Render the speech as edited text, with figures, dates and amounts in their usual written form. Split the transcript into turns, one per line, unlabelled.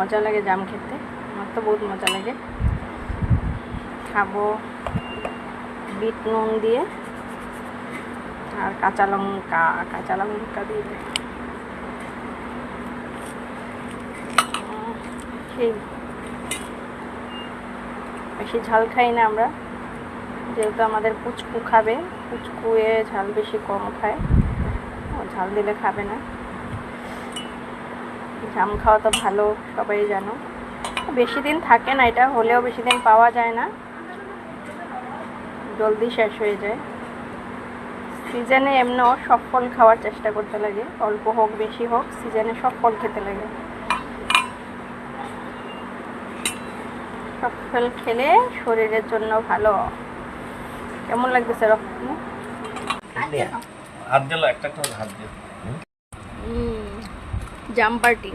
মজা লাগে জাম খেতে, আমার তো বহুত মজা লাগে। খাবো বিট নুন দিয়ে আর কাঁচা লঙ্কা দিয়ে। সেই বেশি ঝাল খাই না আমরা, যেহেতু আমাদের পুচকু খাবে, পুচকুয়ে ঝাল বেশি কম খায়, ঝাল দিলে খাবে না। জাম খাওয়া তো ভালো, সবাই জানো। বেশি দিন থাকে না এটা, হলেও বেশি দিন পাওয়া যায় না, জলদি শেষ হয়ে যায়। সিজনে এমনও সব ফল খাওয়ার চেষ্টা করতে লাগে, অল্প হোক বেশি হোক, সিজনে সব ফল খেতে লাগে। সব ফল খেলে শরীরের জন্য ভালো। কেমন লাগতেছে রক্ত? জাম পার্টি।